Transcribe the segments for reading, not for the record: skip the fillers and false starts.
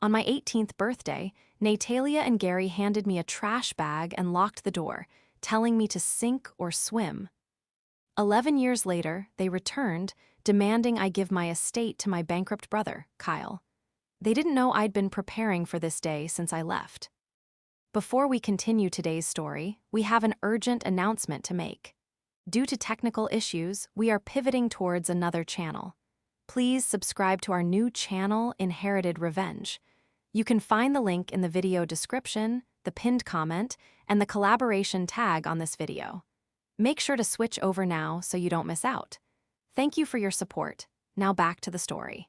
On my 18th birthday, Natalia and Gary handed me a trash bag and locked the door, telling me to sink or swim. 11 years later, they returned, demanding I give my estate to my bankrupt brother, Kyle. They didn't know I'd been preparing for this day since I left. Before we continue today's story, we have an urgent announcement to make. Due to technical issues, we are pivoting towards another channel. Please subscribe to our new channel, Inherited Revenge. You can find the link in the video description, the pinned comment, and the collaboration tag on this video. Make sure to switch over now so you don't miss out. Thank you for your support. Now back to the story.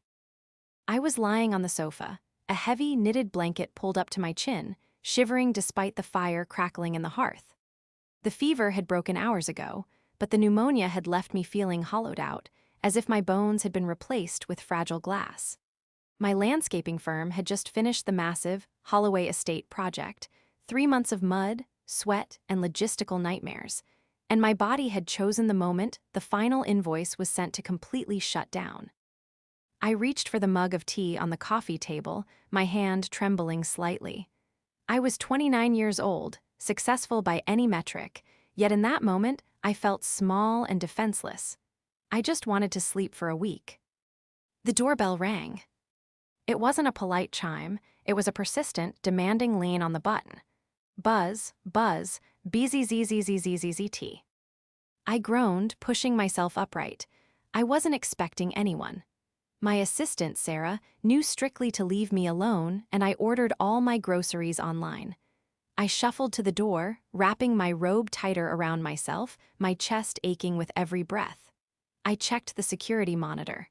I was lying on the sofa, a heavy knitted blanket pulled up to my chin, shivering despite the fire crackling in the hearth. The fever had broken hours ago, but the pneumonia had left me feeling hollowed out, as if my bones had been replaced with fragile glass. My landscaping firm had just finished the massive Holloway Estate project, 3 months of mud, sweat, and logistical nightmares, and my body had chosen the moment the final invoice was sent to completely shut down. I reached for the mug of tea on the coffee table, my hand trembling slightly. I was 29 years old, successful by any metric, yet in that moment I felt small and defenseless. I just wanted to sleep for a week. The doorbell rang. It wasn't a polite chime, it was a persistent, demanding lean on the button. Buzz, buzz, bzzzzzzzzzt. I groaned, pushing myself upright. I wasn't expecting anyone. My assistant, Sarah, knew strictly to leave me alone, and I ordered all my groceries online. I shuffled to the door, wrapping my robe tighter around myself, my chest aching with every breath. I checked the security monitor.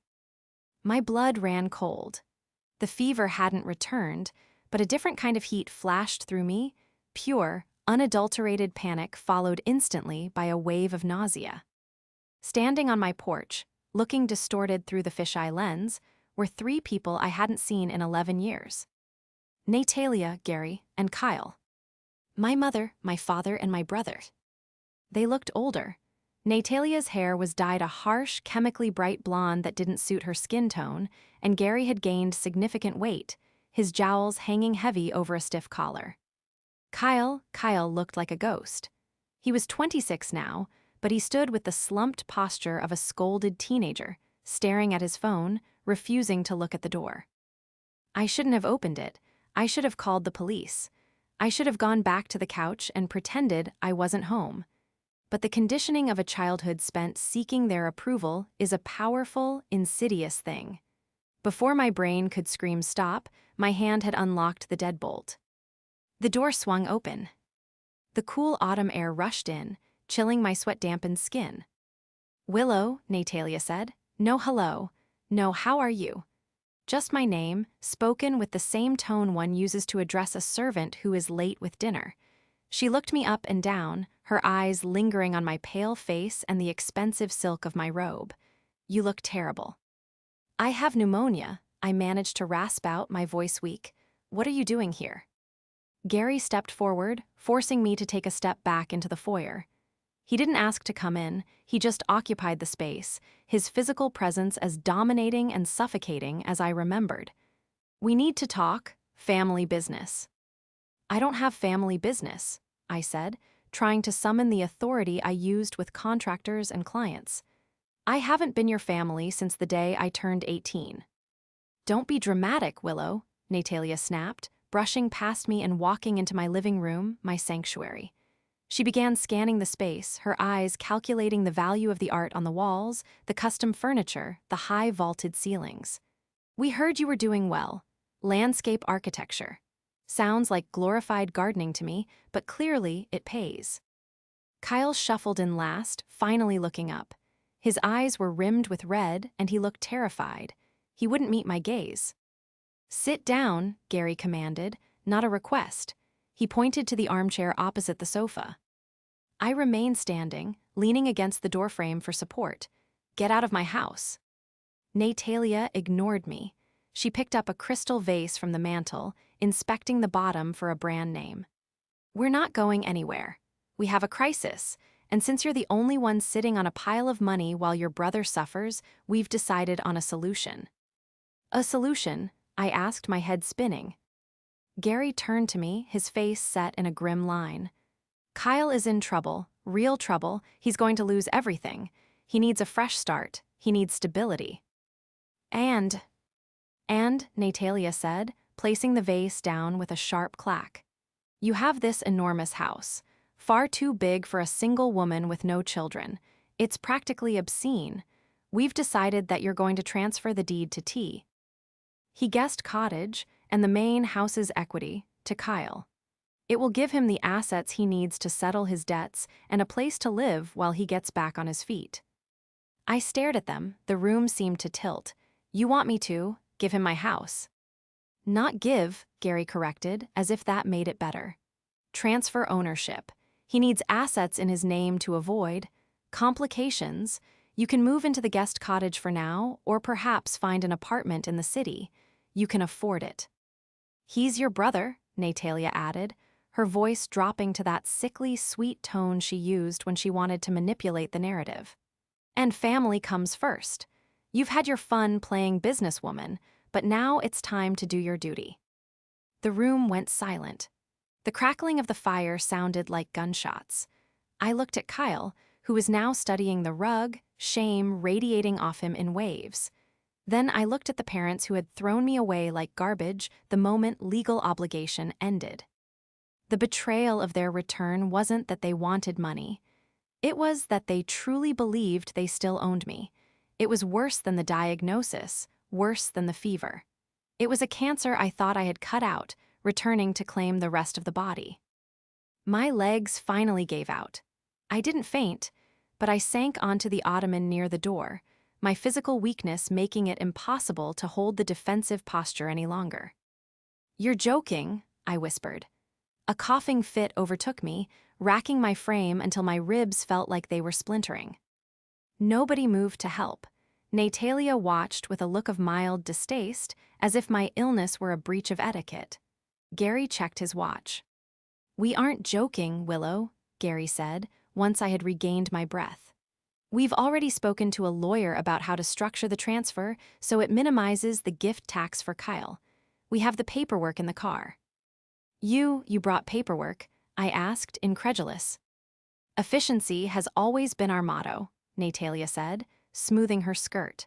My blood ran cold. The fever hadn't returned, but a different kind of heat flashed through me, pure, unadulterated panic followed instantly by a wave of nausea. Standing on my porch, looking distorted through the fisheye lens, were 3 people I hadn't seen in 11 years. Natalia, Gary, and Kyle. My mother, my father, and my brother. They looked older. Natalia's hair was dyed a harsh, chemically bright blonde that didn't suit her skin tone, and Gary had gained significant weight, his jowls hanging heavy over a stiff collar. Kyle looked like a ghost. He was 26 now, but he stood with the slumped posture of a scolded teenager, staring at his phone, refusing to look at the door. I shouldn't have opened it. I should have called the police. I should have gone back to the couch and pretended I wasn't home. But the conditioning of a childhood spent seeking their approval is a powerful, insidious thing. Before my brain could scream stop, my hand had unlocked the deadbolt. The door swung open. The cool autumn air rushed in, chilling my sweat-dampened skin. "Willow," Natalia said. "No hello. No how are you." Just my name, spoken with the same tone one uses to address a servant who is late with dinner. She looked me up and down, her eyes lingering on my pale face and the expensive silk of my robe. "You look terrible." "I have pneumonia," I managed to rasp out, my voice weak. "What are you doing here?" Gary stepped forward, forcing me to take a step back into the foyer. He didn't ask to come in, he just occupied the space, his physical presence as dominating and suffocating as I remembered. "We need to talk, family business." "I don't have family business," I said, trying to summon the authority I used with contractors and clients. "I haven't been your family since the day I turned 18. "Don't be dramatic, Willow," Natalia snapped, brushing past me and walking into my living room, my sanctuary. She began scanning the space, her eyes calculating the value of the art on the walls, the custom furniture, the high vaulted ceilings. "We heard you were doing well. Landscape architecture. Sounds like glorified gardening to me, but clearly it pays." Kyle shuffled in last, finally looking up. His eyes were rimmed with red, and he looked terrified. He wouldn't meet my gaze. "Sit down," Gary commanded, not a request. He pointed to the armchair opposite the sofa. I remained standing, leaning against the doorframe for support. "Get out of my house." Natalia ignored me. She picked up a crystal vase from the mantel, inspecting the bottom for a brand name. "We're not going anywhere. We have a crisis, and since you're the only one sitting on a pile of money while your brother suffers, we've decided on a solution." "A solution?" I asked, my head spinning. Gary turned to me, his face set in a grim line. Kyle is in trouble, real trouble. He's going to lose everything. He needs a fresh start. He needs stability. And, Natalia said, placing the vase down with a sharp clack. You have this enormous house, far too big for a single woman with no children. It's practically obscene. We've decided that you're going to transfer the deed to T. He guessed cottage and the main house's equity to Kyle. It will give him the assets he needs to settle his debts and a place to live while he gets back on his feet. I stared at them. The room seemed to tilt. You want me to give him my house? Not give, Gary corrected, as if that made it better. Transfer ownership. He needs assets in his name to avoid complications. You can move into the guest cottage for now, or perhaps find an apartment in the city. You can afford it. He's your brother, Natalia added, her voice dropping to that sickly, sweet tone she used when she wanted to manipulate the narrative. And family comes first. You've had your fun playing businesswoman, but now it's time to do your duty. The room went silent. The crackling of the fire sounded like gunshots. I looked at Kyle, who was now studying the rug, shame radiating off him in waves. Then I looked at the parents who had thrown me away like garbage the moment legal obligation ended. The betrayal of their return wasn't that they wanted money. It was that they truly believed they still owned me. It was worse than the diagnosis, worse than the fever. It was a cancer I thought I had cut out, returning to claim the rest of the body. My legs finally gave out. I didn't faint, but I sank onto the ottoman near the door, my physical weakness making it impossible to hold the defensive posture any longer. You're joking, I whispered. A coughing fit overtook me, racking my frame until my ribs felt like they were splintering. Nobody moved to help. Natalia watched with a look of mild distaste, as if my illness were a breach of etiquette. Gary checked his watch. We aren't joking, Willow, Gary said, once I had regained my breath. We've already spoken to a lawyer about how to structure the transfer so it minimizes the gift tax for Kyle. We have the paperwork in the car. You brought paperwork? I asked, incredulous. Efficiency has always been our motto, Natalia said, smoothing her skirt.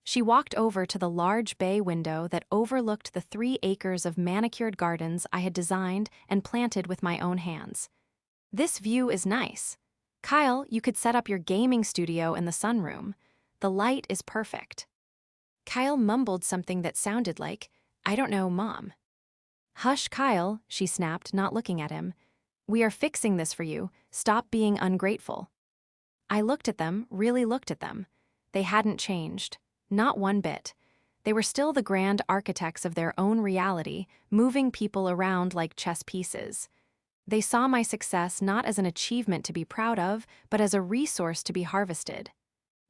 She walked over to the large bay window that overlooked the 3 acres of manicured gardens I had designed and planted with my own hands. This view is nice. Kyle, you could set up your gaming studio in the sunroom. The light is perfect. Kyle mumbled something that sounded like, I don't know, Mom. Hush, Kyle, she snapped, not looking at him. We are fixing this for you. Stop being ungrateful. I looked at them, really looked at them. They hadn't changed. Not one bit. They were still the grand architects of their own reality, moving people around like chess pieces. They saw my success not as an achievement to be proud of, but as a resource to be harvested.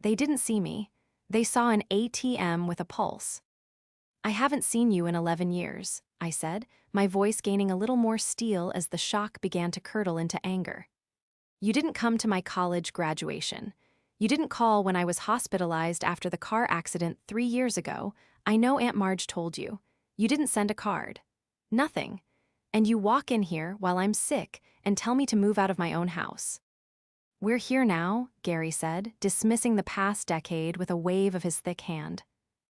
They didn't see me. They saw an ATM with a pulse. I haven't seen you in 11 years, I said, my voice gaining a little more steel as the shock began to curdle into anger. You didn't come to my college graduation. You didn't call when I was hospitalized after the car accident 3 years ago. I know Aunt Marge told you. You didn't send a card. Nothing. And you walk in here while I'm sick and tell me to move out of my own house. We're here now, Gary said, dismissing the past decade with a wave of his thick hand.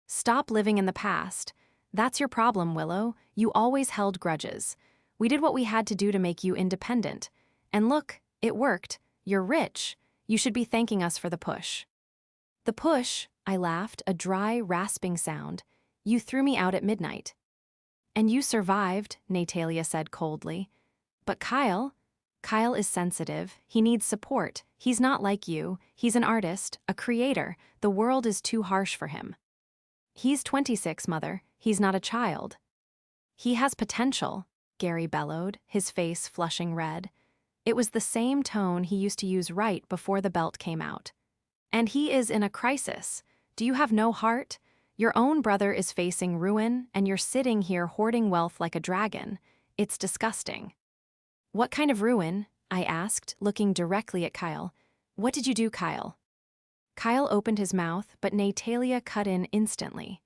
Stop living in the past. That's your problem, Willow. You always held grudges. We did what we had to do to make you independent. And look, it worked. You're rich. You should be thanking us for the push. The push, I laughed, a dry, rasping sound. You threw me out at midnight. And you survived, Natalia said coldly. But Kyle is sensitive. He needs support. He's not like you. He's an artist, a creator. The world is too harsh for him. He's 26, Mother. He's not a child. He has potential, Gary bellowed, his face flushing red. It was the same tone he used to use right before the belt came out. And he is in a crisis. Do you have no heart? Your own brother is facing ruin, and you're sitting here hoarding wealth like a dragon. It's disgusting. What kind of ruin? I asked, looking directly at Kyle. What did you do, Kyle? Kyle opened his mouth, but Natalia cut in instantly.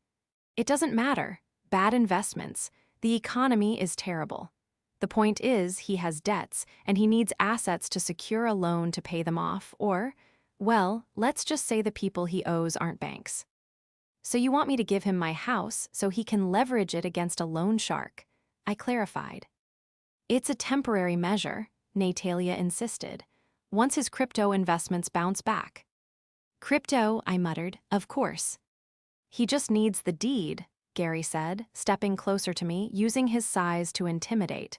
It doesn't matter. bad investments. The economy is terrible. The point is, he has debts, and he needs assets to secure a loan to pay them off, or, well, let's just say the people he owes aren't banks. So you want me to give him my house so he can leverage it against a loan shark? I clarified. It's a temporary measure, Natalia insisted, once his crypto investments bounce back. Crypto, I muttered, of course. He just needs the deed, Gary said, stepping closer to me, using his size to intimidate.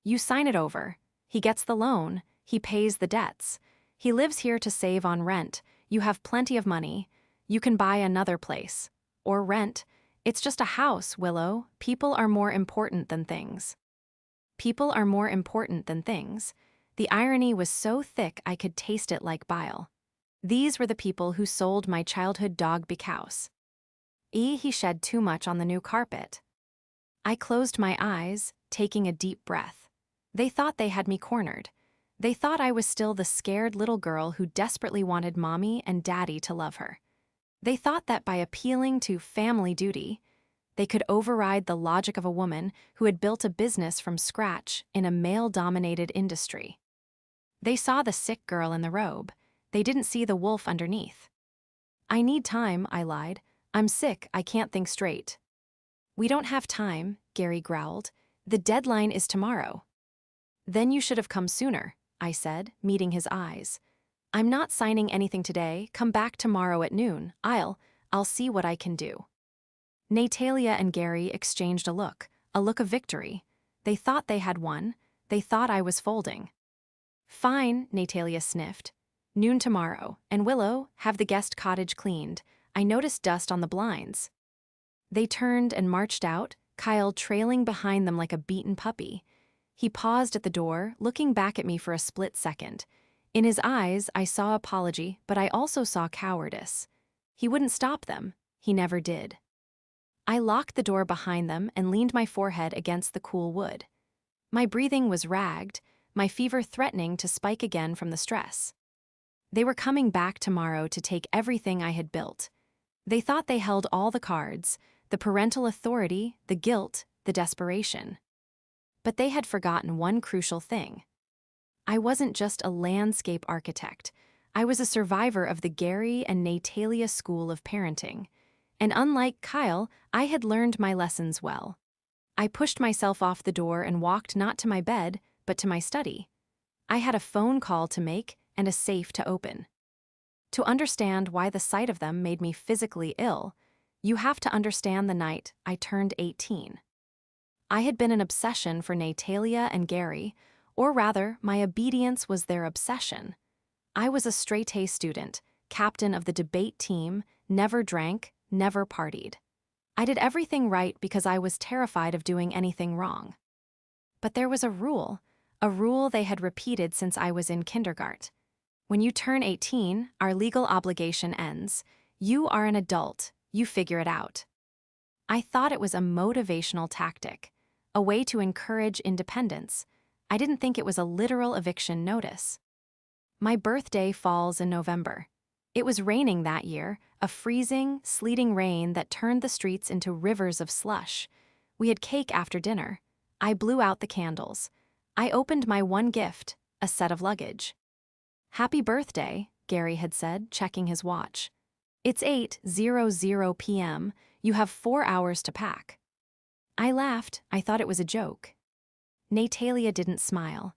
You sign it over. He gets the loan. He pays the debts. He lives here to save on rent. You have plenty of money. You can buy another place. Or rent. It's just a house, Willow. People are more important than things. People are more important than things. The irony was so thick I could taste it like bile. These were the people who sold my childhood dog Bikaus. He shed too much on the new carpet. I closed my eyes, taking a deep breath. They thought they had me cornered. They thought I was still the scared little girl who desperately wanted mommy and daddy to love her. They thought that by appealing to family duty, they could override the logic of a woman who had built a business from scratch in a male-dominated industry. They saw the sick girl in the robe. They didn't see the wolf underneath. I need time, I lied. I'm sick, I can't think straight. We don't have time, Gary growled. The deadline is tomorrow. Then you should have come sooner, I said, meeting his eyes. I'm not signing anything today. Come back tomorrow at noon. I'll see what I can do. Natalia and Gary exchanged a look of victory. They thought they had won. They thought I was folding. Fine, Natalia sniffed. Noon tomorrow, and Willow, have the guest cottage cleaned. I noticed dust on the blinds. They turned and marched out, Kyle trailing behind them like a beaten puppy. He paused at the door, looking back at me for a split second. In his eyes, I saw apology, but I also saw cowardice. He wouldn't stop them. He never did. I locked the door behind them and leaned my forehead against the cool wood. My breathing was ragged, my fever threatening to spike again from the stress. They were coming back tomorrow to take everything I had built. They thought they held all the cards, the parental authority, the guilt, the desperation. But they had forgotten one crucial thing. I wasn't just a landscape architect. I was a survivor of the Gary and Natalia school of parenting. And unlike Kyle, I had learned my lessons well. I pushed myself off the door and walked not to my bed, but to my study. I had a phone call to make and a safe to open. To understand why the sight of them made me physically ill, you have to understand the night I turned 18. I had been an obsession for Natalia and Gary, or rather, my obedience was their obsession. I was a straight-A student, captain of the debate team, never drank, never partied. I did everything right because I was terrified of doing anything wrong. But there was a rule they had repeated since I was in kindergarten. When you turn 18, our legal obligation ends. You are an adult, you figure it out. I thought it was a motivational tactic, a way to encourage independence. I didn't think it was a literal eviction notice. My birthday falls in November. It was raining that year, a freezing, sleeting rain that turned the streets into rivers of slush. We had cake after dinner. I blew out the candles. I opened my one gift, a set of luggage. Happy birthday, Gary had said, checking his watch. It's 8:00 p.m. You have 4 hours to pack. I laughed. I thought it was a joke. Natalia didn't smile.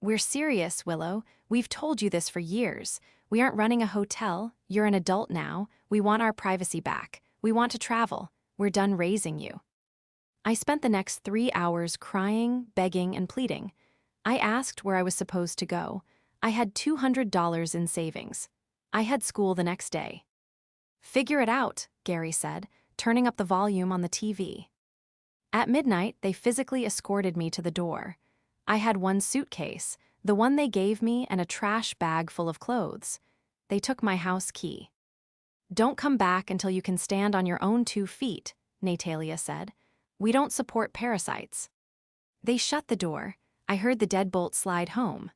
We're serious, Willow. We've told you this for years. We aren't running a hotel. You're an adult now. We want our privacy back. We want to travel. We're done raising you. I spent the next 3 hours crying, begging, and pleading. I asked where I was supposed to go. I had $200 in savings. I had school the next day. Figure it out, Gary said, turning up the volume on the TV. At midnight, they physically escorted me to the door. I had one suitcase, the one they gave me, and a trash bag full of clothes. They took my house key. Don't come back until you can stand on your own 2 feet, Natalia said. We don't support parasites. They shut the door. I heard the deadbolt slide home.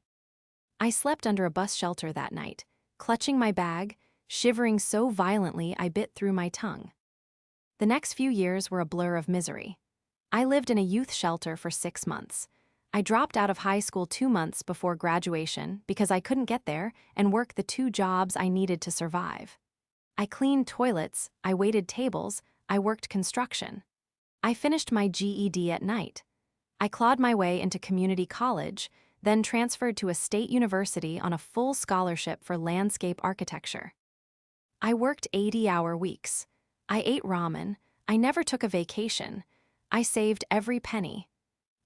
I slept under a bus shelter that night, clutching my bag, shivering so violently I bit through my tongue. The next few years were a blur of misery. I lived in a youth shelter for 6 months. I dropped out of high school 2 months before graduation because I couldn't get there and work the 2 jobs I needed to survive. I cleaned toilets, I waited tables, I worked construction. I finished my GED at night. I clawed my way into community college, then transferred to a state university on a full scholarship for landscape architecture. I worked 80-hour weeks. I ate ramen. I never took a vacation. I saved every penny.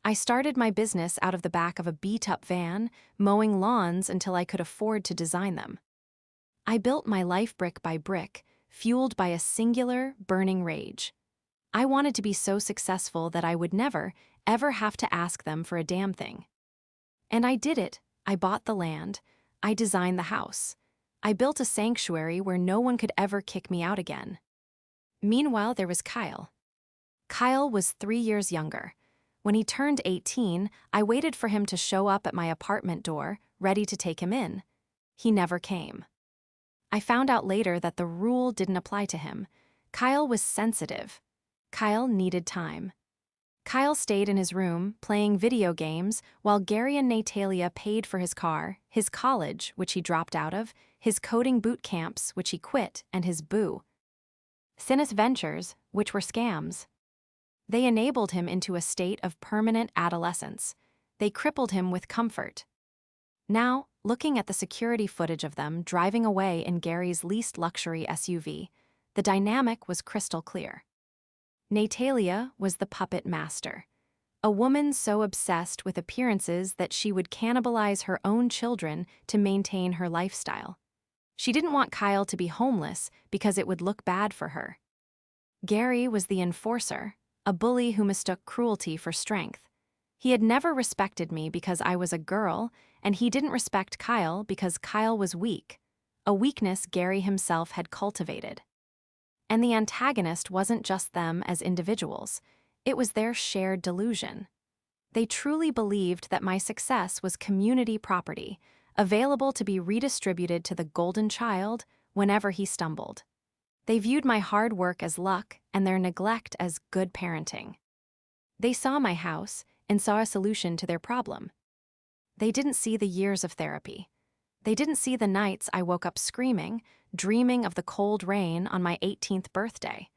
I started my business out of the back of a beat-up van, mowing lawns until I could afford to design them. I built my life brick by brick, fueled by a singular, burning rage. I wanted to be so successful that I would never, ever have to ask them for a damn thing. And I did it. I bought the land. I designed the house. I built a sanctuary where no one could ever kick me out again. Meanwhile, there was Kyle. Kyle was 3 years younger. When he turned 18, I waited for him to show up at my apartment door, ready to take him in. He never came. I found out later that the rule didn't apply to him. Kyle was sensitive. Kyle needed time. Kyle stayed in his room, playing video games, while Gary and Natalia paid for his car, his college, which he dropped out of, his coding boot camps, which he quit, and his boo. Sinus Ventures, which were scams. They enabled him into a state of permanent adolescence. They crippled him with comfort. Now, looking at the security footage of them driving away in Gary's least luxury SUV, the dynamic was crystal clear. Natalia was the puppet master, a woman so obsessed with appearances that she would cannibalize her own children to maintain her lifestyle. She didn't want Kyle to be homeless because it would look bad for her. Gary was the enforcer, a bully who mistook cruelty for strength. He had never respected me because I was a girl, and he didn't respect Kyle because Kyle was weak, a weakness Gary himself had cultivated. And the antagonist wasn't just them as individuals, it was their shared delusion. They truly believed that my success was community property, available to be redistributed to the golden child whenever he stumbled. They viewed my hard work as luck and their neglect as good parenting. They saw my house and saw a solution to their problem. They didn't see the years of therapy. They didn't see the nights I woke up screaming, dreaming of the cold rain on my 18th birthday.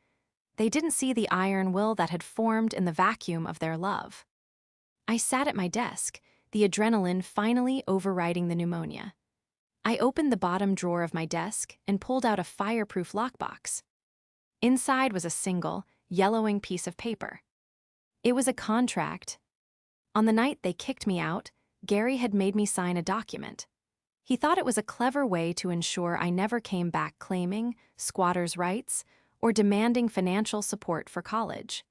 They didn't see the iron will that had formed in the vacuum of their love. I sat at my desk, the adrenaline finally overriding the pneumonia. I opened the bottom drawer of my desk and pulled out a fireproof lockbox. Inside was a single, yellowing piece of paper. It was a contract. On the night they kicked me out, Gary had made me sign a document. He thought it was a clever way to ensure I never came back claiming squatters' rights or demanding financial support for college.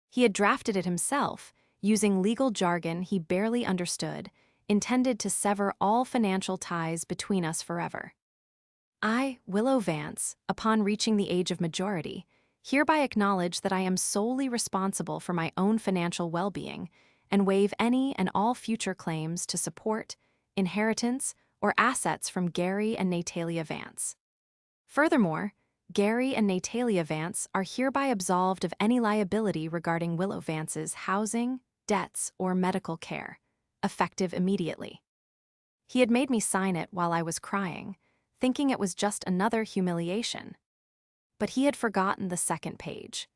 He had drafted it himself, using legal jargon he barely understood, intended to sever all financial ties between us forever. I, Willow Vance, upon reaching the age of majority, hereby acknowledge that I am solely responsible for my own financial well-being and waive any and all future claims to support, inheritance, or assets from Gary and Natalia Vance. Furthermore, Gary and Natalia Vance are hereby absolved of any liability regarding Willow Vance's housing, debts, or medical care, effective immediately. He had made me sign it while I was crying, thinking it was just another humiliation. But he had forgotten the second page.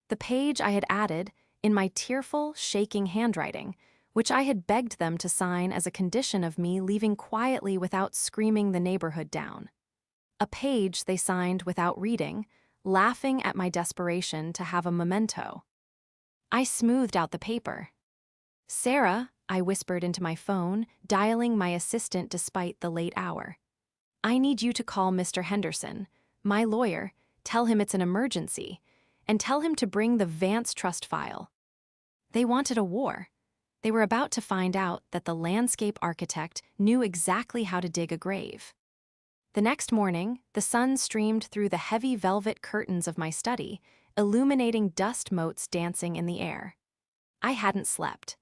The page I had added in my tearful, shaking handwriting, which I had begged them to sign as a condition of me leaving quietly without screaming the neighborhood down. A page they signed without reading, laughing at my desperation to have a memento. I smoothed out the paper. "Sarah," I whispered into my phone, dialing my assistant despite the late hour. "I need you to call Mr. Henderson, my lawyer, tell him it's an emergency, and tell him to bring the Vance Trust file." They wanted a war. They were about to find out that the landscape architect knew exactly how to dig a grave. The next morning, the sun streamed through the heavy velvet curtains of my study, illuminating dust motes dancing in the air. I hadn't slept.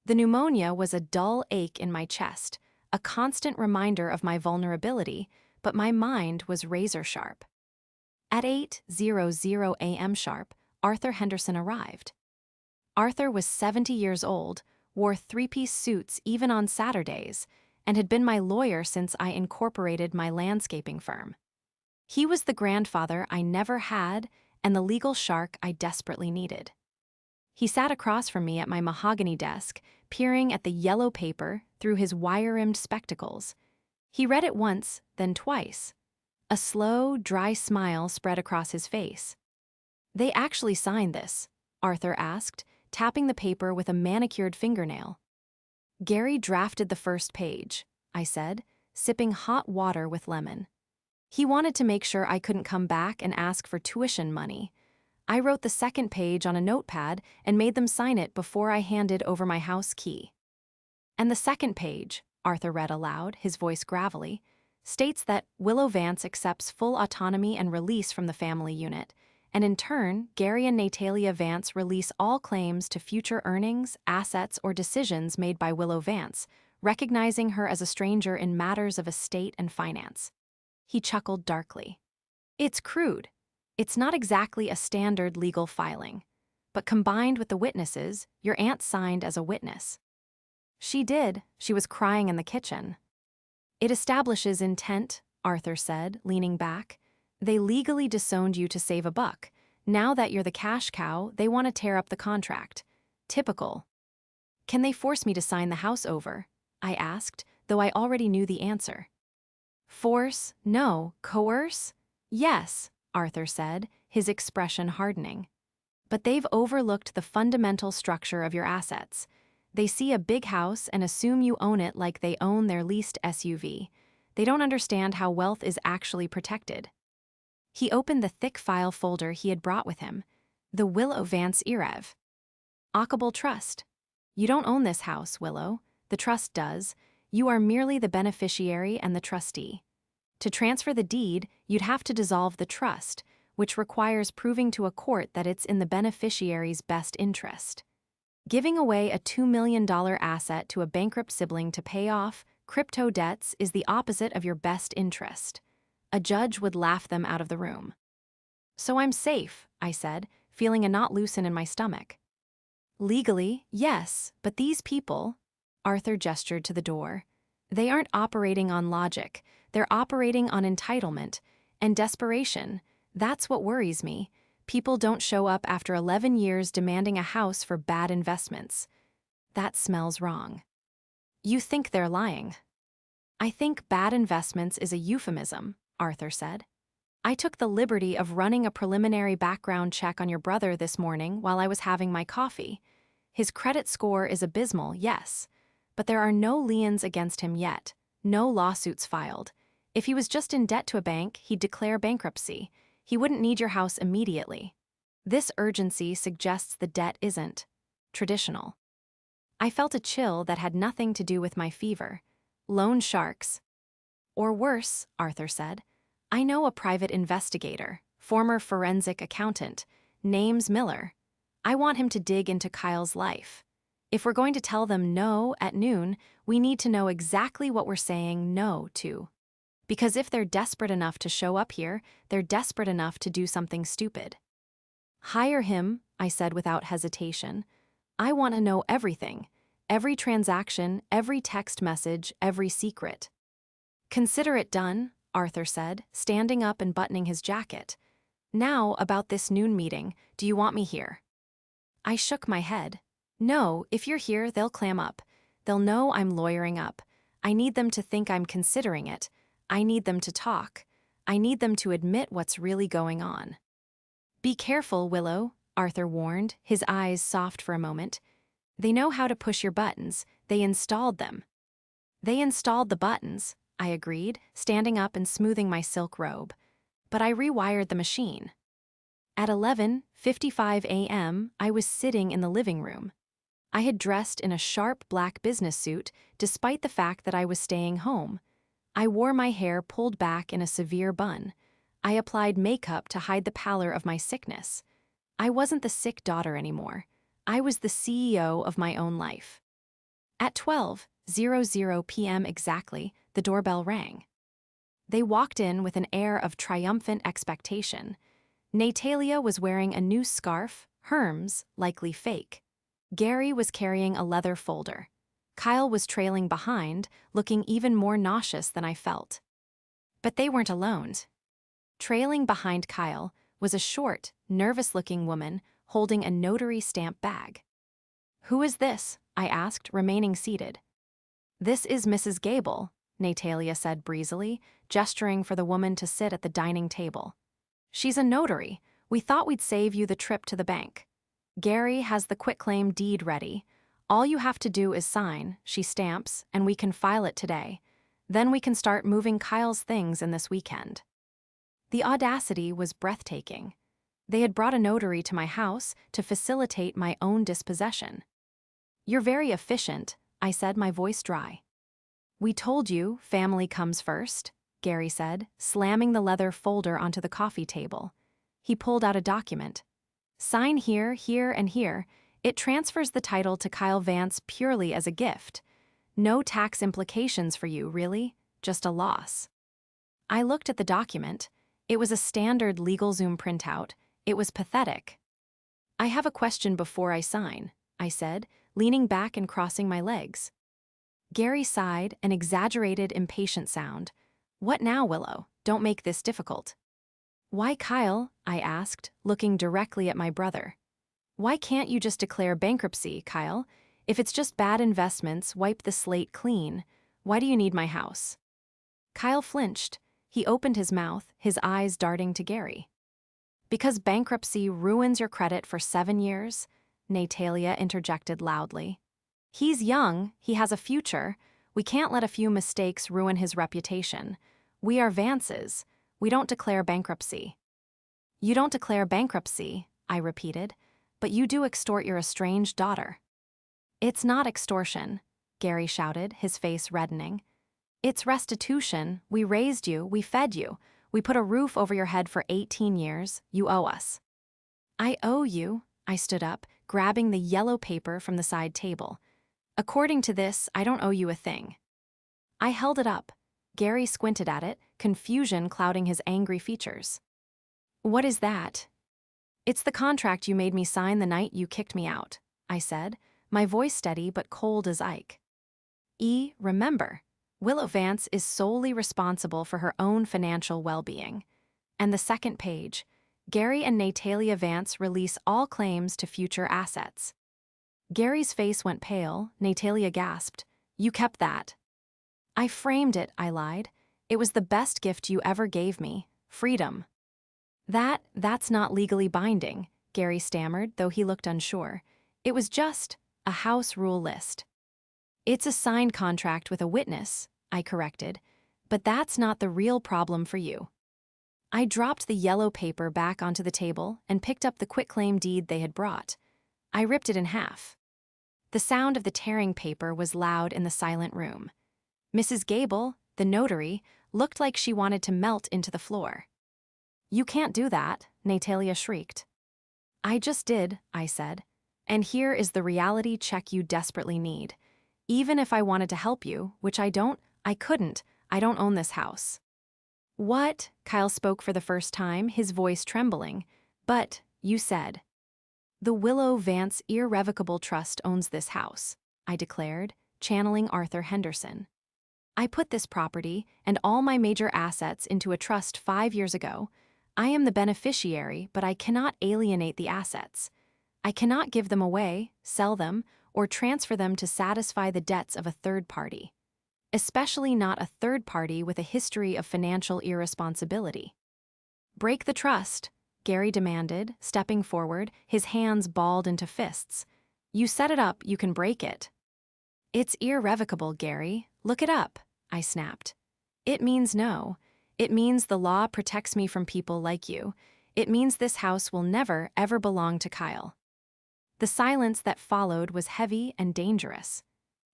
The pneumonia was a dull ache in my chest, a constant reminder of my vulnerability, but my mind was razor sharp. At 8:00 a.m. sharp, Arthur Henderson arrived. Arthur was 70 years old, wore three-piece suits even on Saturdays, and had been my lawyer since I incorporated my landscaping firm. He was the grandfather I never had and the legal shark I desperately needed. He sat across from me at my mahogany desk, peering at the yellow paper through his wire-rimmed spectacles. He read it once, then twice. A slow, dry smile spread across his face. "They actually signed this?" Arthur asked, tapping the paper with a manicured fingernail. "Gary drafted the first page," I said, sipping hot water with lemon. "He wanted to make sure I couldn't come back and ask for tuition money. I wrote the second page on a notepad and made them sign it before I handed over my house key." "And the second page," Arthur read aloud, his voice gravelly, "states that Willow Vance accepts full autonomy and release from the family unit, and in turn, Gary and Natalia Vance release all claims to future earnings, assets, or decisions made by Willow Vance, recognizing her as a stranger in matters of estate and finance." He chuckled darkly. "It's crude. It's not exactly a standard legal filing. But combined with the witnesses, your aunt signed as a witness." "She did. She was crying in the kitchen." "It establishes intent," Arthur said, leaning back. "They legally disowned you to save a buck. Now that you're the cash cow, they want to tear up the contract. Typical." "Can they force me to sign the house over?" I asked, though I already knew the answer. "Force? No. Coerce? Yes," Arthur said, his expression hardening. "But they've overlooked the fundamental structure of your assets. They see a big house and assume you own it like they own their leased SUV. They don't understand how wealth is actually protected." He opened the thick file folder he had brought with him. "The Willow Vance IREV. Ockable Trust. You don't own this house, Willow. The trust does. You are merely the beneficiary and the trustee. To transfer the deed, you'd have to dissolve the trust, which requires proving to a court that it's in the beneficiary's best interest. Giving away a $2 million asset to a bankrupt sibling to pay off crypto debts is the opposite of your best interest. A judge would laugh them out of the room." "So I'm safe," I said, feeling a knot loosen in my stomach. "Legally, yes, but these people," Arthur gestured to the door, "they aren't operating on logic. They're operating on entitlement and desperation. That's what worries me. People don't show up after 11 years demanding a house for bad investments. That smells wrong." "You think they're lying." "I think bad investments is a euphemism," Arthur said. "I took the liberty of running a preliminary background check on your brother this morning while I was having my coffee. His credit score is abysmal, yes, but there are no liens against him yet, no lawsuits filed. If he was just in debt to a bank, he'd declare bankruptcy. He wouldn't need your house immediately. This urgency suggests the debt isn't traditional." I felt a chill that had nothing to do with my fever. Loan sharks. "Or worse," Arthur said. "I know a private investigator, former forensic accountant, name's Miller. I want him to dig into Kyle's life. If we're going to tell them no at noon, we need to know exactly what we're saying no to. Because if they're desperate enough to show up here, they're desperate enough to do something stupid." "Hire him," I said without hesitation. "I want to know everything. Every transaction, every text message, every secret." "Consider it done," Arthur said, standing up and buttoning his jacket. "Now, about this noon meeting, do you want me here?" I shook my head. "No, if you're here, they'll clam up. They'll know I'm lawyering up. I need them to think I'm considering it. I need them to talk. I need them to admit what's really going on." "Be careful, Willow," Arthur warned, his eyes soft for a moment. "They know how to push your buttons. They installed them." "They installed the buttons," I agreed, standing up and smoothing my silk robe. "But I rewired the machine." At 11:55 a.m., I was sitting in the living room. I had dressed in a sharp black business suit, despite the fact that I was staying home. I wore my hair pulled back in a severe bun. I applied makeup to hide the pallor of my sickness. I wasn't the sick daughter anymore. I was the CEO of my own life. At 12:00 p.m. exactly, the doorbell rang. They walked in with an air of triumphant expectation. Natalia was wearing a new scarf, Hermes, likely fake. Gary was carrying a leather folder. Kyle was trailing behind, looking even more nauseous than I felt. But they weren't alone. Trailing behind Kyle was a short, nervous-looking woman holding a notary stamp bag. "Who is this?" I asked, remaining seated. "This is Mrs. Gable," Natalia said breezily, gesturing for the woman to sit at the dining table. "She's a notary. We thought we'd save you the trip to the bank. Gary has the quitclaim deed ready. All you have to do is sign, she stamps, and we can file it today. Then we can start moving Kyle's things in this weekend." The audacity was breathtaking. They had brought a notary to my house to facilitate my own dispossession. "You're very efficient," I said, my voice dry. "We told you family comes first," Gary said, slamming the leather folder onto the coffee table. He pulled out a document. "Sign here, here, and here. It transfers the title to Kyle Vance purely as a gift. No tax implications for you, really, just a loss." I looked at the document. It was a standard LegalZoom printout. It was pathetic. "I have a question before I sign," I said, leaning back and crossing my legs. Gary sighed, an exaggerated, impatient sound. "What now, Willow? Don't make this difficult." "Why, Kyle?" I asked, looking directly at my brother. "Why can't you just declare bankruptcy, Kyle? If it's just bad investments, wipe the slate clean. Why do you need my house?" Kyle flinched. He opened his mouth, his eyes darting to Gary. "Because bankruptcy ruins your credit for 7 years?" Natalia interjected loudly. "He's young, he has a future. We can't let a few mistakes ruin his reputation. We are Vances. We don't declare bankruptcy." "You don't declare bankruptcy," I repeated, "but you do extort your estranged daughter." "It's not extortion," Gary shouted, his face reddening. "It's restitution. We raised you, we fed you. We put a roof over your head for 18 years. You owe us." "I owe you," I stood up, grabbing the yellow paper from the side table. "According to this, I don't owe you a thing." I held it up. Gary squinted at it, confusion clouding his angry features. "What is that?" "It's the contract you made me sign the night you kicked me out," I said, my voice steady but cold as Ike. Remember, Willow Vance is solely responsible for her own financial well-being." And the second page, "Gary and Natalia Vance release all claims to future assets." Gary's face went pale. Natalia gasped, "You kept that?" "I framed it," I lied. "It was the best gift you ever gave me, freedom." That's not legally binding," Gary stammered, though he looked unsure. "It was just a house rule list." "It's a signed contract with a witness," I corrected, "but that's not the real problem for you." I dropped the yellow paper back onto the table and picked up the quitclaim deed they had brought. I ripped it in half. The sound of the tearing paper was loud in the silent room. Mrs. Gable, the notary, looked like she wanted to melt into the floor. "You can't do that," Natalia shrieked. "I just did," I said. "And here is the reality check you desperately need. Even if I wanted to help you, which I couldn't. I don't own this house." "What?" Kyle spoke for the first time, his voice trembling. "But, you said." "The Willow Vance Irrevocable Trust owns this house," I declared, channeling Arthur Henderson. "I put this property and all my major assets into a trust 5 years ago. I am the beneficiary, but I cannot alienate the assets. I cannot give them away, sell them, or transfer them to satisfy the debts of a third party. Especially not a third party with a history of financial irresponsibility." "Break the trust," Gary demanded, stepping forward, his hands balled into fists. "You set it up, you can break it." "It's irrevocable, Gary. Look it up," I snapped. "It means no. It means the law protects me from people like you. It means this house will never, ever belong to Kyle." The silence that followed was heavy and dangerous.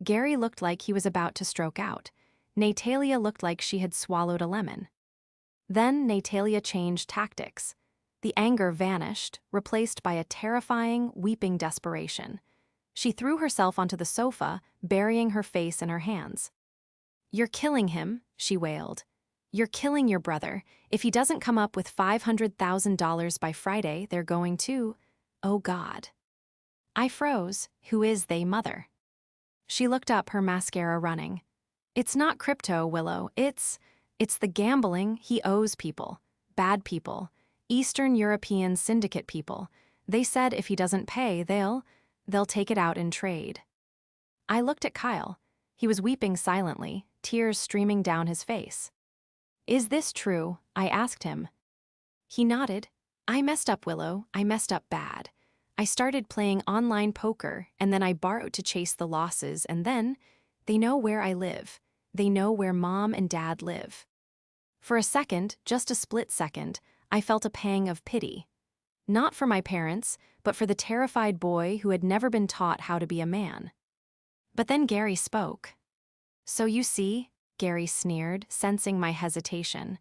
Gary looked like he was about to stroke out. Natalia looked like she had swallowed a lemon. Then Natalia changed tactics. The anger vanished, replaced by a terrifying, weeping desperation. She threw herself onto the sofa, burying her face in her hands. "You're killing him," she wailed. You're killing your brother. If he doesn't come up with $500,000 by Friday, they're going to. Oh God. I froze. Who is they, mother? She looked up, her mascara running. It's not crypto, Willow. It's the gambling he owes people. Bad people. Eastern European syndicate people. They said if he doesn't pay, they'll take it out in trade. I looked at Kyle. He was weeping silently, tears streaming down his face. Is this true? I asked him. He nodded. I messed up, Willow. I messed up bad. I started playing online poker, and then I borrowed to chase the losses, and then they know where I live. They know where Mom and Dad live. For a second, just a split second, I felt a pang of pity. Not for my parents, but for the terrified boy who had never been taught how to be a man. But then Gary spoke. So you see, Gary sneered, sensing my hesitation.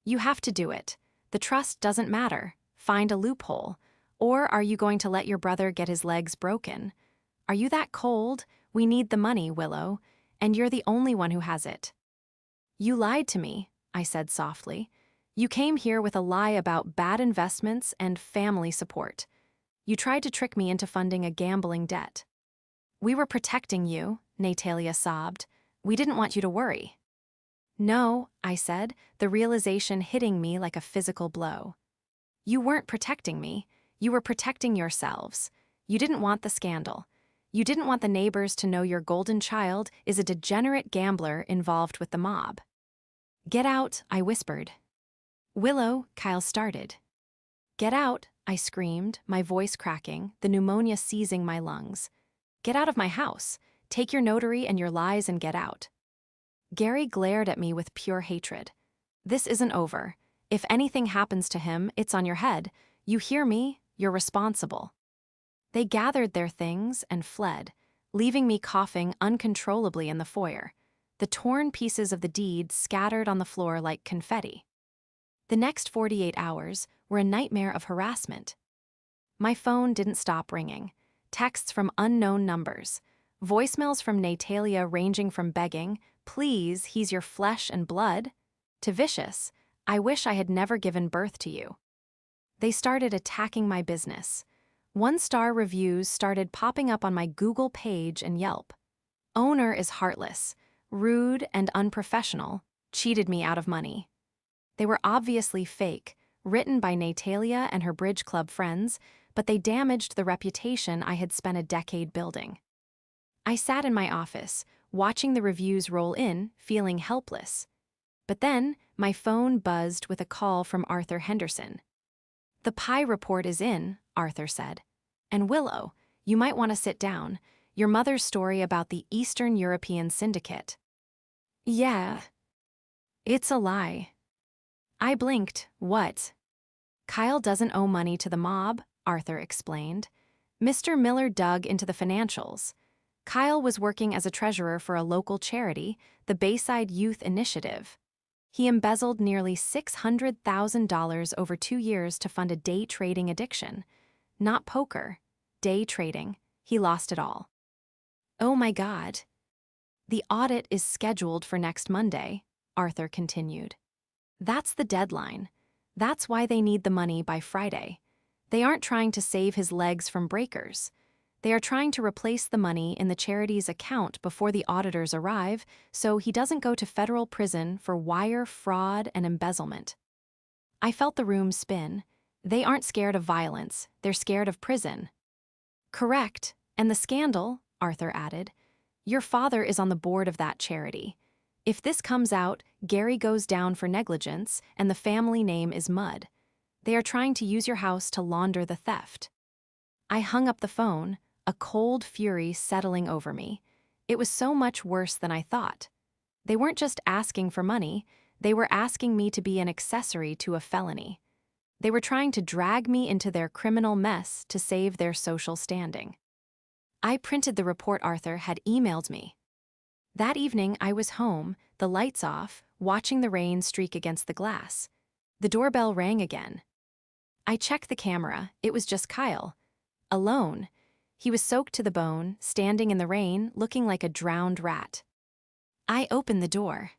You have to do it. The trust doesn't matter. Find a loophole. Or are you going to let your brother get his legs broken? Are you that cold? We need the money, Willow, and you're the only one who has it. You lied to me, I said softly. You came here with a lie about bad investments and family support. You tried to trick me into funding a gambling debt. We were protecting you, Natalia sobbed. We didn't want you to worry. No, I said, the realization hitting me like a physical blow. You weren't protecting me. You were protecting yourselves. You didn't want the scandal. You didn't want the neighbors to know your golden child is a degenerate gambler involved with the mob. Get out, I whispered. Willow, Kyle started. Get out, I screamed, my voice cracking, the pneumonia seizing my lungs. Get out of my house. Take your notary and your lies and get out. Gary glared at me with pure hatred. This isn't over. If anything happens to him, it's on your head. You hear me? You're responsible. They gathered their things and fled, leaving me coughing uncontrollably in the foyer, the torn pieces of the deed scattered on the floor like confetti. The next 48 hours were a nightmare of harassment. My phone didn't stop ringing. Texts from unknown numbers. Voicemails from Natalia ranging from begging, please, he's your flesh and blood, to vicious, I wish I had never given birth to you. They started attacking my business. 1-star reviews started popping up on my Google page and Yelp. Owner is heartless, rude and unprofessional, cheated me out of money. They were obviously fake, written by Natalia and her Bridge Club friends, but they damaged the reputation I had spent a decade building. I sat in my office, watching the reviews roll in, feeling helpless. But then, my phone buzzed with a call from Arthur Henderson. The Pie report is in, Arthur said. And Willow, you might want to sit down. Your mother's story about the Eastern European syndicate. Yeah. It's a lie. I blinked. What? Kyle doesn't owe money to the mob, Arthur explained. Mr. Miller dug into the financials. Kyle was working as a treasurer for a local charity, the Bayside Youth Initiative. He embezzled nearly $600,000 over 2 years to fund a day trading addiction. Not poker, day trading. He lost it all. Oh my God. The audit is scheduled for next Monday, Arthur continued. That's the deadline. That's why they need the money by Friday. They aren't trying to save his legs from breakers. They are trying to replace the money in the charity's account before the auditors arrive, so he doesn't go to federal prison for wire fraud and embezzlement. I felt the room spin. They aren't scared of violence, they're scared of prison. Correct, and the scandal, Arthur added. Your father is on the board of that charity. If this comes out, Gary goes down for negligence, and the family name is mud. They are trying to use your house to launder the theft. I hung up the phone, a cold fury settling over me. It was so much worse than I thought. They weren't just asking for money, they were asking me to be an accessory to a felony. They were trying to drag me into their criminal mess to save their social standing. I printed the report Arthur had emailed me. That evening I was home, the lights off, watching the rain streak against the glass. The doorbell rang again. I checked the camera, it was just Kyle. Alone. He was soaked to the bone, standing in the rain, looking like a drowned rat. I opened the door.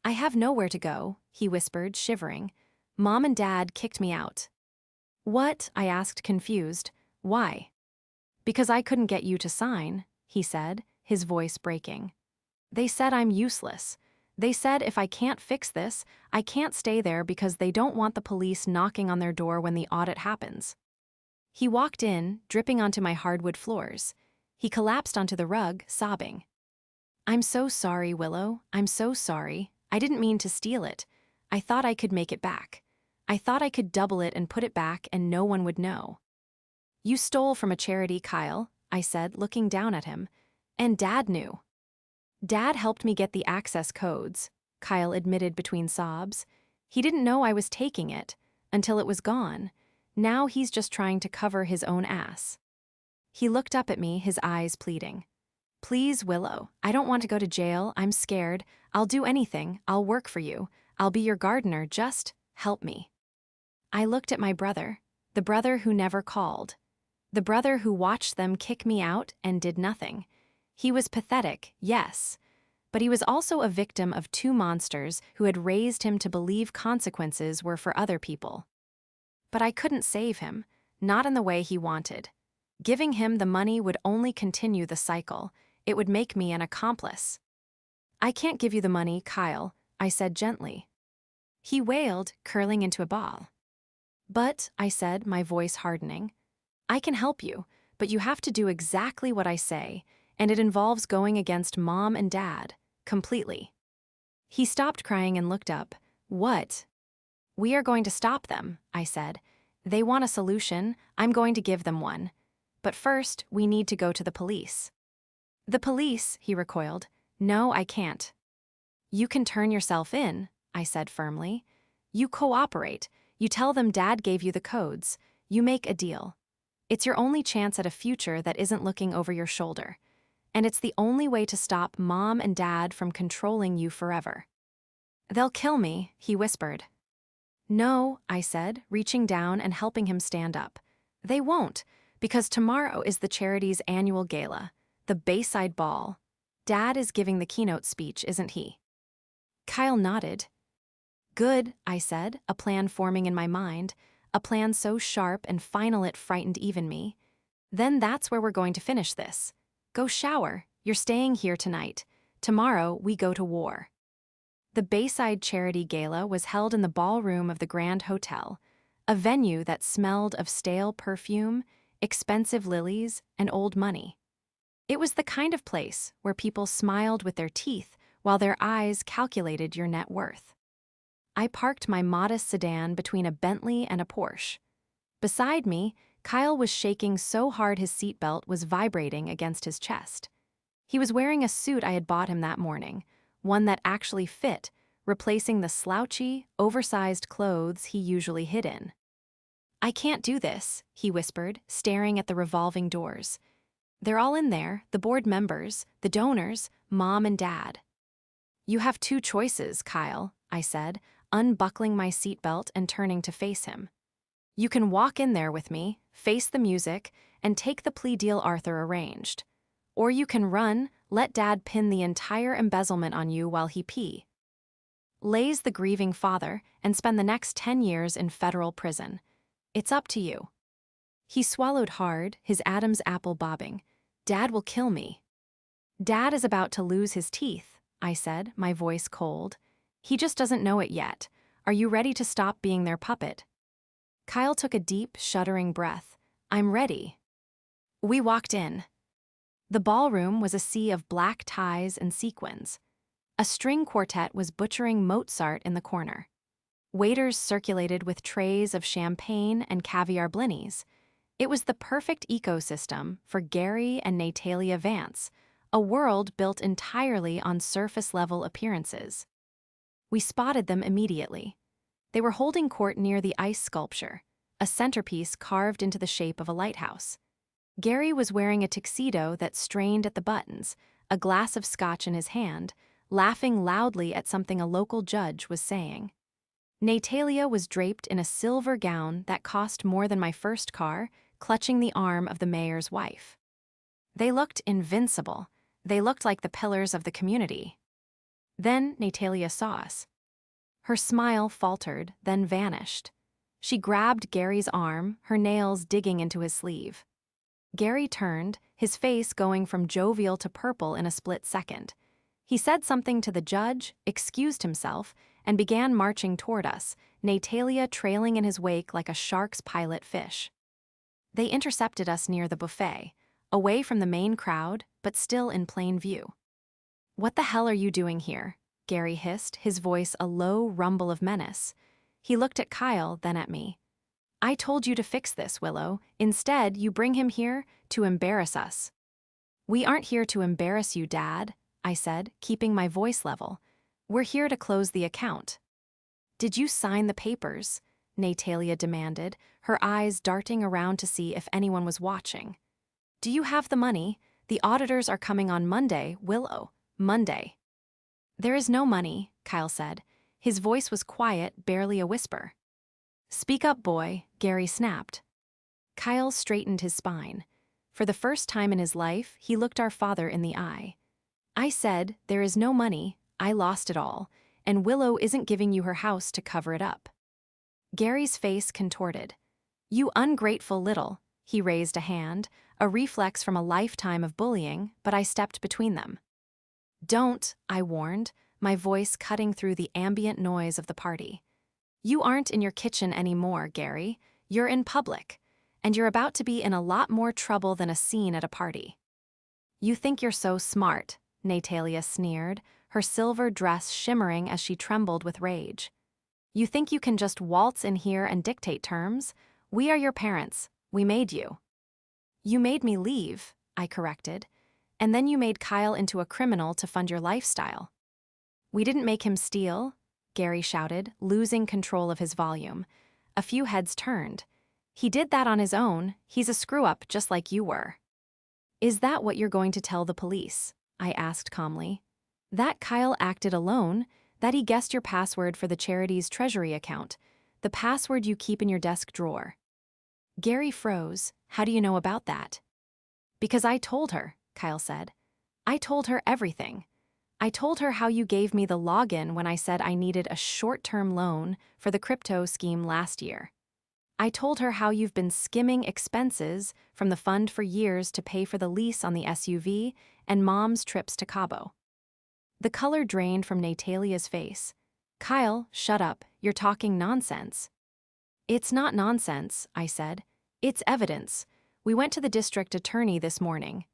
I have nowhere to go, he whispered, shivering. Mom and Dad kicked me out. What? I asked, confused. Why? Because I couldn't get you to sign, he said, his voice breaking. They said I'm useless. They said if I can't fix this, I can't stay there because they don't want the police knocking on their door when the audit happens. He walked in, dripping onto my hardwood floors. He collapsed onto the rug, sobbing. I'm so sorry, Willow. I'm so sorry. I didn't mean to steal it. I thought I could make it back. I thought I could double it and put it back and no one would know. You stole from a charity, Kyle, I said, looking down at him. And Dad knew. Dad helped me get the access codes, Kyle admitted between sobs. He didn't know I was taking it until it was gone. Now he's just trying to cover his own ass. He looked up at me, his eyes pleading. Please, Willow, I don't want to go to jail. I'm scared. I'll do anything. I'll work for you. I'll be your gardener. Just help me. I looked at my brother, the brother who never called, the brother who watched them kick me out and did nothing. He was pathetic, yes, but he was also a victim of two monsters who had raised him to believe consequences were for other people. But I couldn't save him, not in the way he wanted. Giving him the money would only continue the cycle. It would make me an accomplice. I can't give you the money, Kyle, I said gently. He wailed, curling into a ball. But, I said, my voice hardening, I can help you, but you have to do exactly what I say, and it involves going against Mom and Dad, completely. He stopped crying and looked up. What? We are going to stop them, I said. They want a solution. I'm going to give them one. But first, we need to go to the police. The police, he recoiled. No, I can't. You can turn yourself in, I said firmly. You cooperate. You tell them Dad gave you the codes. You make a deal. It's your only chance at a future that isn't looking over your shoulder. And it's the only way to stop Mom and Dad from controlling you forever. They'll kill me, he whispered. No, I said, reaching down and helping him stand up. They won't, because tomorrow is the charity's annual gala, the Bayside Ball. Dad is giving the keynote speech, isn't he? Kyle nodded. Good, I said, a plan forming in my mind, a plan so sharp and final it frightened even me. Then that's where we're going to finish this. Go shower. You're staying here tonight. Tomorrow, we go to war. The Bayside Charity Gala was held in the ballroom of the Grand Hotel, a venue that smelled of stale perfume, expensive lilies, and old money. It was the kind of place where people smiled with their teeth while their eyes calculated your net worth. I parked my modest sedan between a Bentley and a Porsche. Beside me, Kyle was shaking so hard his seatbelt was vibrating against his chest. He was wearing a suit I had bought him that morning, one that actually fit, replacing the slouchy, oversized clothes he usually hid in. I can't do this, he whispered, staring at the revolving doors. They're all in there, the board members, the donors, Mom and Dad. You have two choices, Kyle, I said, unbuckling my seatbelt and turning to face him. You can walk in there with me, face the music, and take the plea deal Arthur arranged. Or you can run, let Dad pin the entire embezzlement on you while he lays the grieving father, and spend the next 10 years in federal prison. It's up to you. He swallowed hard, his Adam's apple bobbing. Dad will kill me. Dad is about to lose his teeth, I said, my voice cold. He just doesn't know it yet. Are you ready to stop being their puppet? Kyle took a deep, shuddering breath. I'm ready. We walked in. The ballroom was a sea of black ties and sequins. A string quartet was butchering Mozart in the corner. Waiters circulated with trays of champagne and caviar blinnies. It was the perfect ecosystem for Gary and Natalia Vance, a world built entirely on surface-level appearances. We spotted them immediately. They were holding court near the ice sculpture, a centerpiece carved into the shape of a lighthouse. Gary was wearing a tuxedo that strained at the buttons, a glass of scotch in his hand, laughing loudly at something a local judge was saying. Natalia was draped in a silver gown that cost more than my first car, clutching the arm of the mayor's wife. They looked invincible. They looked like the pillars of the community. Then Natalia saw us. Her smile faltered, then vanished. She grabbed Gary's arm, her nails digging into his sleeve. Gary turned, his face going from jovial to purple in a split second. He said something to the judge, excused himself, and began marching toward us, Natalia trailing in his wake like a shark's pilot fish. They intercepted us near the buffet, away from the main crowd, but still in plain view. "What the hell are you doing here?" Gary hissed, his voice a low rumble of menace. He looked at Kyle, then at me. "I told you to fix this, Willow. Instead, you bring him here to embarrass us." "We aren't here to embarrass you, Dad," I said, keeping my voice level. "We're here to close the account." "Did you sign the papers?" Natalia demanded, her eyes darting around to see if anyone was watching. "Do you have the money? The auditors are coming on Monday, Willow. Monday." "There is no money," Kyle said. His voice was quiet, barely a whisper. "Speak up, boy," Gary snapped. Kyle straightened his spine. For the first time in his life, he looked our father in the eye. "I said, there is no money, I lost it all, and Willow isn't giving you her house to cover it up." Gary's face contorted. "You ungrateful little," he raised a hand, a reflex from a lifetime of bullying, but I stepped between them. "Don't," I warned, my voice cutting through the ambient noise of the party. "You aren't in your kitchen anymore, Gary. You're in public, and you're about to be in a lot more trouble than a scene at a party." "You think you're so smart," Natalia sneered, her silver dress shimmering as she trembled with rage. "You think you can just waltz in here and dictate terms? We are your parents. We made you." "You made me leave," I corrected. "And then you made Kyle into a criminal to fund your lifestyle." "We didn't make him steal," Gary shouted, losing control of his volume. A few heads turned. "He did that on his own. He's a screw-up just like you were." "Is that what you're going to tell the police?" I asked calmly. "That Kyle acted alone, that he guessed your password for the charity's treasury account, the password you keep in your desk drawer." Gary froze. "How do you know about that?" "Because I told her," Kyle said. "I told her everything. I told her how you gave me the login when I said I needed a short-term loan for the crypto scheme last year. I told her how you've been skimming expenses from the fund for years to pay for the lease on the SUV and Mom's trips to Cabo." The color drained from Natalia's face. "Kyle, shut up. You're talking nonsense." "It's not nonsense," I said. "It's evidence. We went to the district attorney this morning.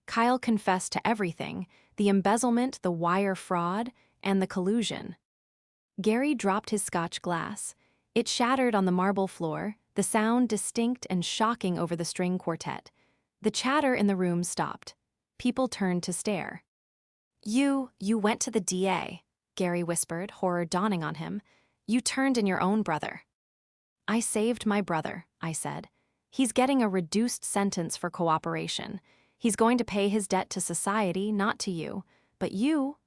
Kyle confessed to everything, the embezzlement, the wire fraud, and the collusion." Gary dropped his Scotch glass. It shattered on the marble floor, the sound distinct and shocking over the string quartet. The chatter in the room stopped. People turned to stare. You went to the DA," Gary whispered, horror dawning on him. "You turned in your own brother." "I saved my brother," I said. "He's getting a reduced sentence for cooperation. He's going to pay his debt to society, not to you. But you—"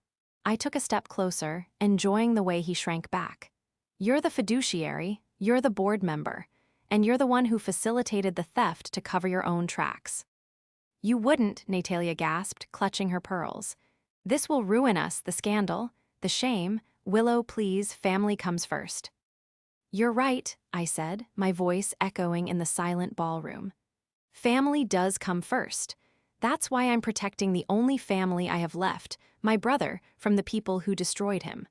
I took a step closer, enjoying the way he shrank back. "You're the fiduciary, you're the board member, and you're the one who facilitated the theft to cover your own tracks." "You wouldn't," Natalia gasped, clutching her pearls. "This will ruin us, the scandal, the shame. Willow, please, family comes first." "You're right," I said, my voice echoing in the silent ballroom. "Family does come first. That's why I'm protecting the only family I have left, my brother, from the people who destroyed him."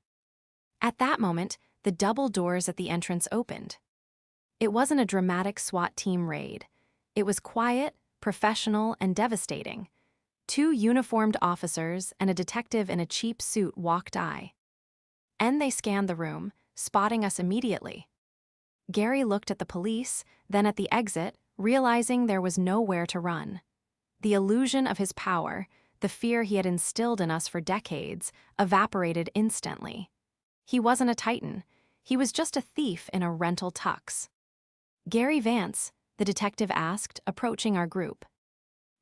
At that moment, the double doors at the entrance opened. It wasn't a dramatic SWAT team raid. It was quiet, professional, and devastating. 2 uniformed officers and a detective in a cheap suit walked by. And they scanned the room, spotting us immediately. Gary looked at the police, then at the exit, realizing there was nowhere to run. The illusion of his power, the fear he had instilled in us for decades, evaporated instantly. He wasn't a titan. He was just a thief in a rental tux. "Gary Vance," the detective asked, approaching our group.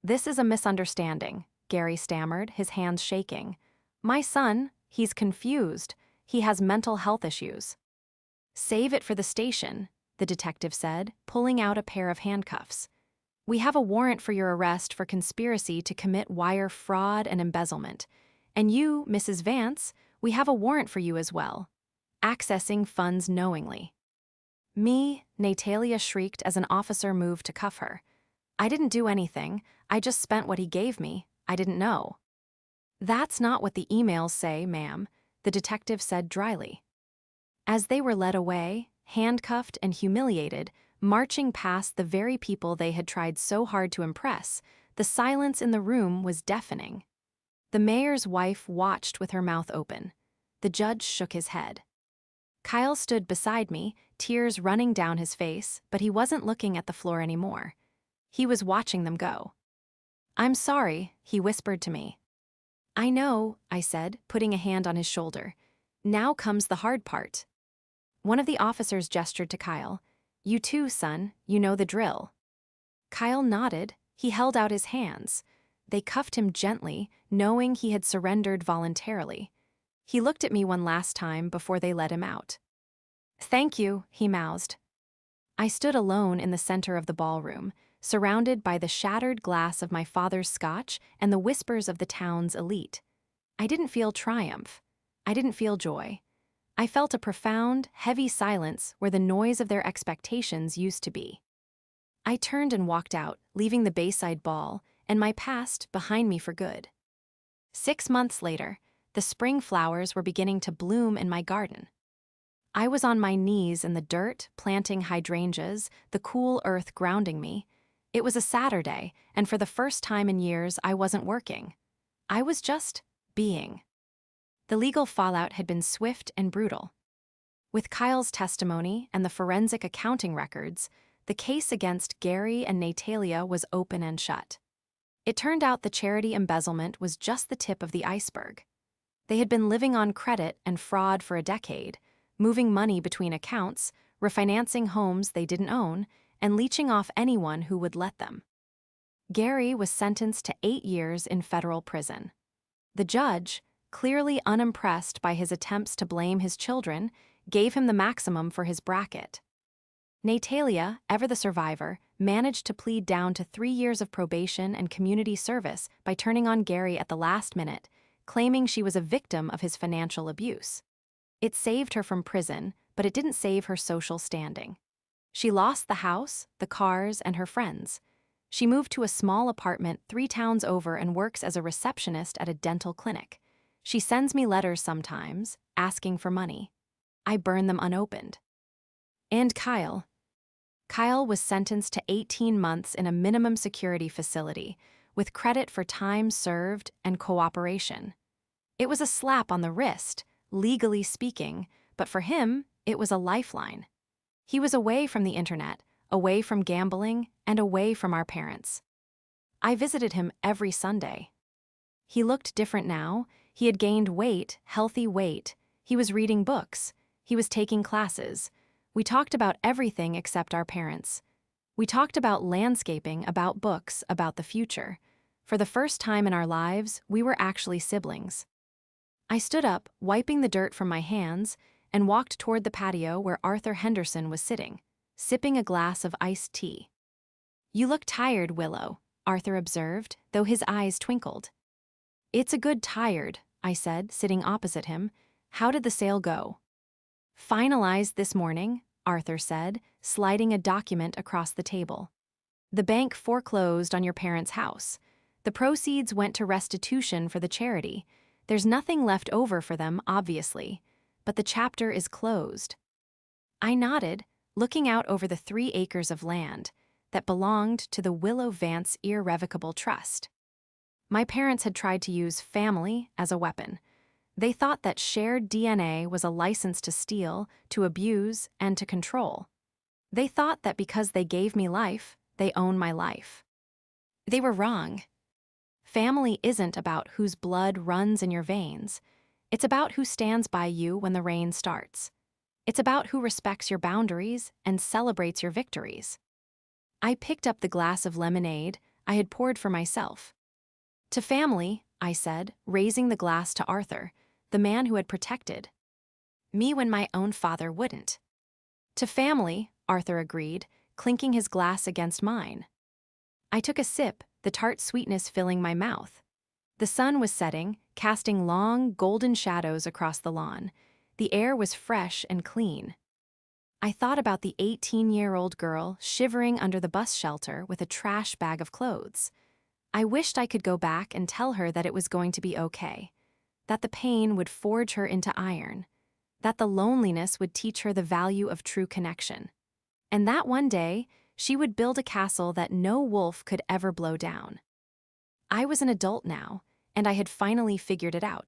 "This is a misunderstanding," Gary stammered, his hands shaking. "My son, he's confused. He has mental health issues." "Save it for the station," the detective said, pulling out a pair of handcuffs. "We have a warrant for your arrest for conspiracy to commit wire fraud and embezzlement. And you, Mrs. Vance, We have a warrant for you as well. Accessing funds knowingly. Me, Natalia shrieked as an officer moved to cuff her. I didn't do anything. I just spent what he gave me. I didn't know. That's not what the emails say, ma'am, the detective said dryly. As they were led away, handcuffed and humiliated, marching past the very people they had tried so hard to impress, the silence in the room was deafening. The mayor's wife watched with her mouth open. The judge shook his head. Kyle stood beside me, tears running down his face, but he wasn't looking at the floor anymore. He was watching them go. I'm sorry, he whispered to me. I know, I said, putting a hand on his shoulder. Now comes the hard part. One of the officers gestured to Kyle. You too, son, you know the drill. Kyle nodded. He held out his hands. They cuffed him gently, knowing he had surrendered voluntarily. He looked at me one last time before they let him out. Thank you, he mouthed. I stood alone in the center of the ballroom, surrounded by the shattered glass of my father's scotch and the whispers of the town's elite. I didn't feel triumph. I didn't feel joy. I felt a profound, heavy silence where the noise of their expectations used to be. I turned and walked out, leaving the Bayside Ball and my past behind me for good. 6 months later, the spring flowers were beginning to bloom in my garden. I was on my knees in the dirt, planting hydrangeas, the cool earth grounding me. It was a Saturday, and for the first time in years, I wasn't working. I was just being. The legal fallout had been swift and brutal. With Kyle's testimony and the forensic accounting records, the case against Gary and Natalia was open and shut. It turned out the charity embezzlement was just the tip of the iceberg. They had been living on credit and fraud for a decade, moving money between accounts, refinancing homes they didn't own, and leeching off anyone who would let them. Gary was sentenced to 8 years in federal prison. The judge, clearly unimpressed by his attempts to blame his children, gave him the maximum for his bracket. Natalia, ever the survivor, managed to plead down to 3 years of probation and community service by turning on Gary at the last minute, claiming she was a victim of his financial abuse. It saved her from prison, but it didn't save her social standing. She lost the house, the cars, and her friends. She moved to a small apartment 3 towns over and works as a receptionist at a dental clinic. She sends me letters sometimes, asking for money. I burn them unopened. And Kyle. Kyle was sentenced to 18 months in a minimum security facility, with credit for time served and cooperation. It was a slap on the wrist, legally speaking, but for him, it was a lifeline. He was away from the internet, away from gambling, and away from our parents. I visited him every Sunday. He looked different now. He had gained weight, healthy weight. He was reading books. He was taking classes. We talked about everything except our parents. We talked about landscaping, about books, about the future. For the first time in our lives, we were actually siblings. I stood up, wiping the dirt from my hands, and walked toward the patio where Arthur Henderson was sitting, sipping a glass of iced tea. You look tired, Willow, Arthur observed, though his eyes twinkled. It's a good tired, I said, sitting opposite him. How did the sale go? Finalized this morning, Arthur said, sliding a document across the table. The bank foreclosed on your parents' house. The proceeds went to restitution for the charity. There's nothing left over for them, obviously, but the chapter is closed. I nodded, looking out over the 3 acres of land that belonged to the Willow Vance Irrevocable Trust. My parents had tried to use family as a weapon. They thought that shared DNA was a license to steal, to abuse, and to control. They thought that because they gave me life, they own my life. They were wrong. Family isn't about whose blood runs in your veins. It's about who stands by you when the rain starts. It's about who respects your boundaries and celebrates your victories. I picked up the glass of lemonade I had poured for myself. To family, I said, raising the glass to Arthur, the man who had protected me when my own father wouldn't. To family, Arthur agreed, clinking his glass against mine. I took a sip, the tart sweetness filling my mouth. The sun was setting, casting long, golden shadows across the lawn. The air was fresh and clean. I thought about the 18-year-old girl shivering under the bus shelter with a trash bag of clothes. I wished I could go back and tell her that it was going to be okay, that the pain would forge her into iron, that the loneliness would teach her the value of true connection, and that one day she would build a castle that no wolf could ever blow down. I was an adult now, and I had finally figured it out.